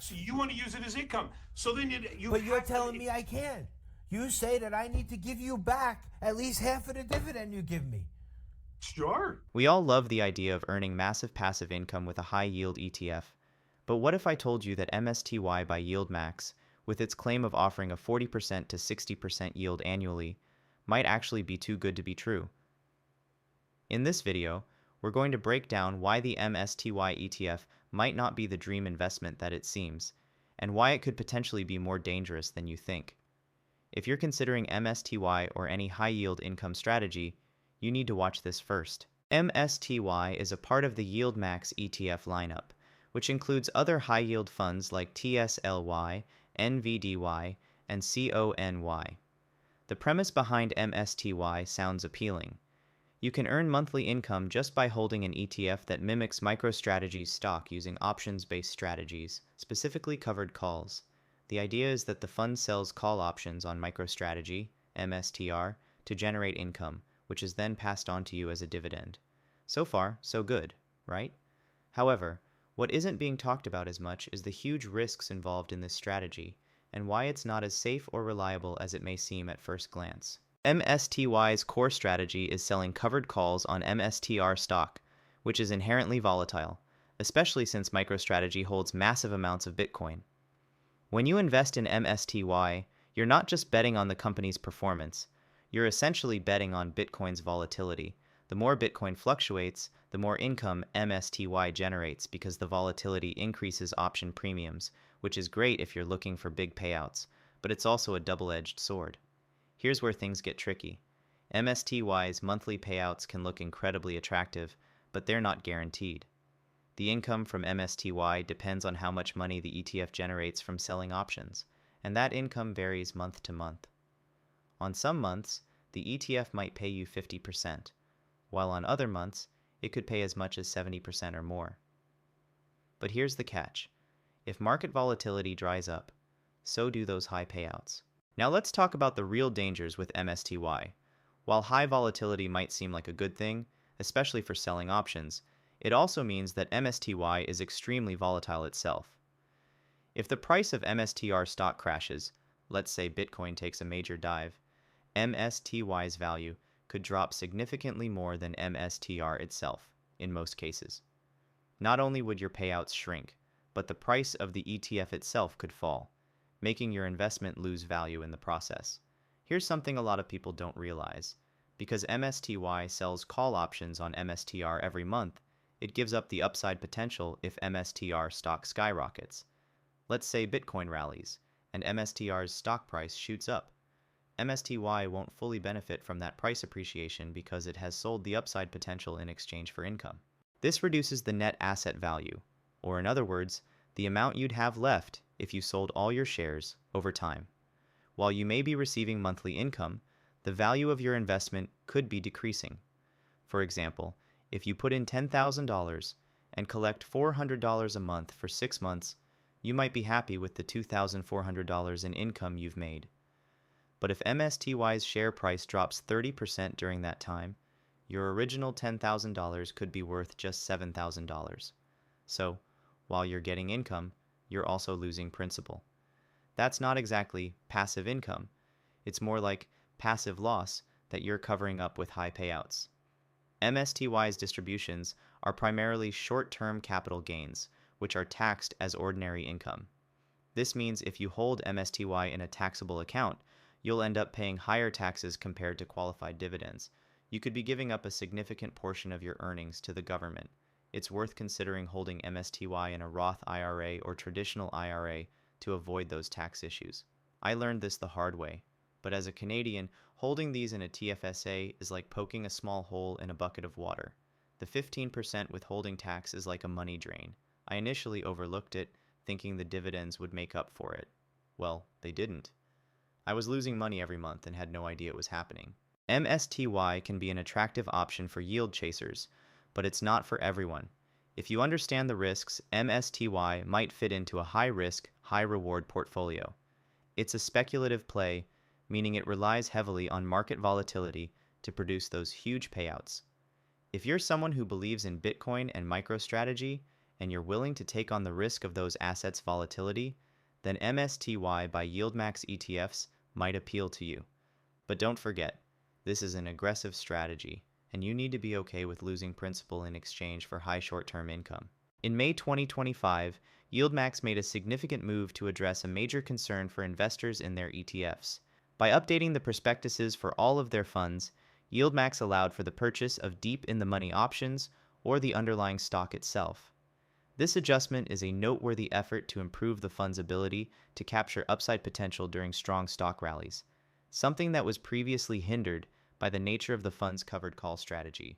So you want to use it as income. So then you But you're have telling me I can't. You say that I need to give you back at least half of the dividend you give me. Sure. We all love the idea of earning massive passive income with a high-yield ETF. But what if I told you that MSTY by yieldmax, with its claim of offering a 40% to 60% yield annually, might actually be too good to be true? In this video, we're going to break down why the MSTY ETF might not be the dream investment that it seems, and why it could potentially be more dangerous than you think. If you're considering MSTY or any high-yield income strategy, you need to watch this first. MSTY is a part of the yieldmax ETF lineup, which includes other high-yield funds like TSLY, NVDY, and CONY. The premise behind MSTY sounds appealing. You can earn monthly income just by holding an ETF that mimics MicroStrategy's stock using options-based strategies, specifically covered calls. The idea is that the fund sells call options on MicroStrategy, MSTR, to generate income, which is then passed on to you as a dividend. So far, so good, right? However, what isn't being talked about as much is the huge risks involved in this strategy, and why it's not as safe or reliable as it may seem at first glance. MSTY's core strategy is selling covered calls on MSTR stock, which is inherently volatile, especially since MicroStrategy holds massive amounts of Bitcoin. When you invest in MSTY, you're not just betting on the company's performance, you're essentially betting on Bitcoin's volatility. The more Bitcoin fluctuates, the more income MSTY generates because the volatility increases option premiums, which is great if you're looking for big payouts, but it's also a double-edged sword. Here's where things get tricky. MSTY's monthly payouts can look incredibly attractive, but they're not guaranteed. The income from MSTY depends on how much money the ETF generates from selling options, and that income varies month to month. On some months, the ETF might pay you 50%, while on other months, it could pay as much as 70% or more. But here's the catch. If market volatility dries up, so do those high payouts. Now let's talk about the real dangers with MSTY. While high volatility might seem like a good thing, especially for selling options, it also means that MSTY is extremely volatile itself. If the price of MSTR stock crashes, let's say Bitcoin takes a major dive, MSTY's value could drop significantly more than MSTR itself, in most cases. Not only would your payouts shrink, but the price of the ETF itself could fall, making your investment lose value in the process. Here's something a lot of people don't realize. Because MSTY sells call options on MSTR every month, it gives up the upside potential if MSTR stock skyrockets. Let's say Bitcoin rallies, and MSTR's stock price shoots up. MSTY won't fully benefit from that price appreciation because it has sold the upside potential in exchange for income. This reduces the net asset value, or in other words, the amount you'd have left if you sold all your shares over time. While you may be receiving monthly income, the value of your investment could be decreasing. For example, if you put in $10,000 and collect $400 a month for 6 months, you might be happy with the $2,400 in income you've made. But if MSTY's share price drops 30% during that time, your original $10,000 could be worth just $7,000. So, while you're getting income, you're also losing principal. That's not exactly passive income. It's more like passive loss that you're covering up with high payouts. MSTY's distributions are primarily short-term capital gains, which are taxed as ordinary income. This means if you hold MSTY in a taxable account, you'll end up paying higher taxes compared to qualified dividends. You could be giving up a significant portion of your earnings to the government. It's worth considering holding MSTY in a Roth IRA or traditional IRA to avoid those tax issues. I learned this the hard way, but as a Canadian, holding these in a TFSA is like poking a small hole in a bucket of water. The 15% withholding tax is like a money drain. I initially overlooked it, thinking the dividends would make up for it. Well, they didn't. I was losing money every month and had no idea it was happening. MSTY can be an attractive option for yield chasers, but it's not for everyone. If you understand the risks, MSTY might fit into a high-risk, high-reward portfolio. It's a speculative play, meaning it relies heavily on market volatility to produce those huge payouts. If you're someone who believes in Bitcoin and MicroStrategy, and you're willing to take on the risk of those assets' volatility, then MSTY by yieldmax ETFs might appeal to you. But don't forget, this is an aggressive strategy, and you need to be okay with losing principal in exchange for high short-term income. In May 2025, yieldmax made a significant move to address a major concern for investors in their ETFs. By updating the prospectuses for all of their funds, yieldmax allowed for the purchase of deep-in-the-money options or the underlying stock itself. This adjustment is a noteworthy effort to improve the fund's ability to capture upside potential during strong stock rallies, something that was previously hindered by the nature of the fund's covered call strategy.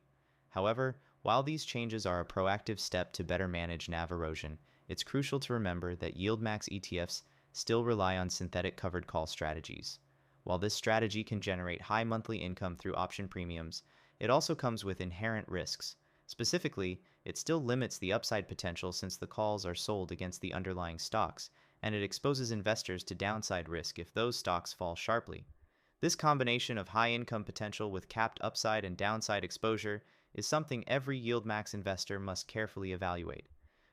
However, while these changes are a proactive step to better manage NAV erosion, it's crucial to remember that yieldmax ETFs still rely on synthetic covered call strategies. While this strategy can generate high monthly income through option premiums, it also comes with inherent risks. Specifically, it still limits the upside potential since the calls are sold against the underlying stocks, and it exposes investors to downside risk if those stocks fall sharply. This combination of high income potential with capped upside and downside exposure is something every yieldmax investor must carefully evaluate.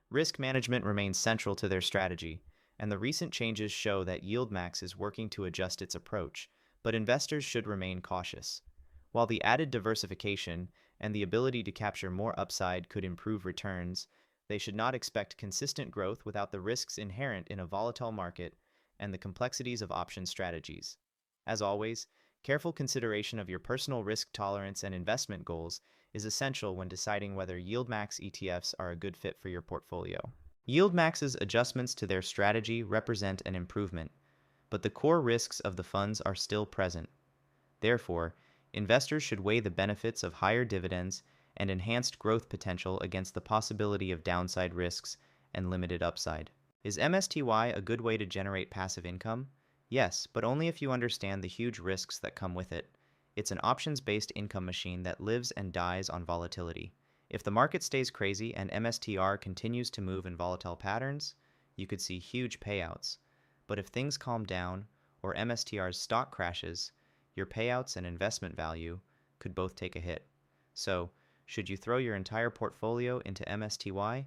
Risk management remains central to their strategy, and the recent changes show that yieldmax is working to adjust its approach, but investors should remain cautious. While the added diversification and the ability to capture more upside could improve returns, they should not expect consistent growth without the risks inherent in a volatile market and the complexities of option strategies. As always, careful consideration of your personal risk tolerance and investment goals is essential when deciding whether yieldmax ETFs are a good fit for your portfolio. Yieldmax's adjustments to their strategy represent an improvement, but the core risks of the funds are still present. Therefore, investors should weigh the benefits of higher dividends and enhanced growth potential against the possibility of downside risks and limited upside. Is MSTY a good way to generate passive income? Yes, but only if you understand the huge risks that come with it. It's an options-based income machine that lives and dies on volatility. If the market stays crazy and MSTR continues to move in volatile patterns, you could see huge payouts. But if things calm down or MSTR's stock crashes, your payouts and investment value could both take a hit. So, should you throw your entire portfolio into MSTY?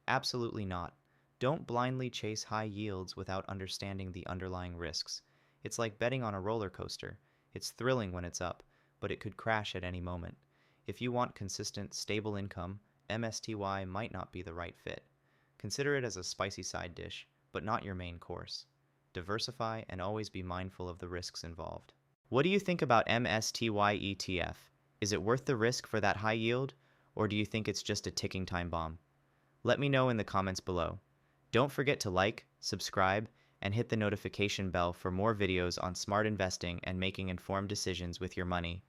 Absolutely not. Don't blindly chase high yields without understanding the underlying risks. It's like betting on a roller coaster. It's thrilling when it's up, but it could crash at any moment. If you want consistent, stable income, MSTY might not be the right fit. Consider it as a spicy side dish, but not your main course. Diversify and always be mindful of the risks involved. What do you think about MSTY ETF? Is it worth the risk for that high yield, or do you think it's just a ticking time bomb? Let me know in the comments below. Don't forget to like, subscribe, and hit the notification bell for more videos on smart investing and making informed decisions with your money.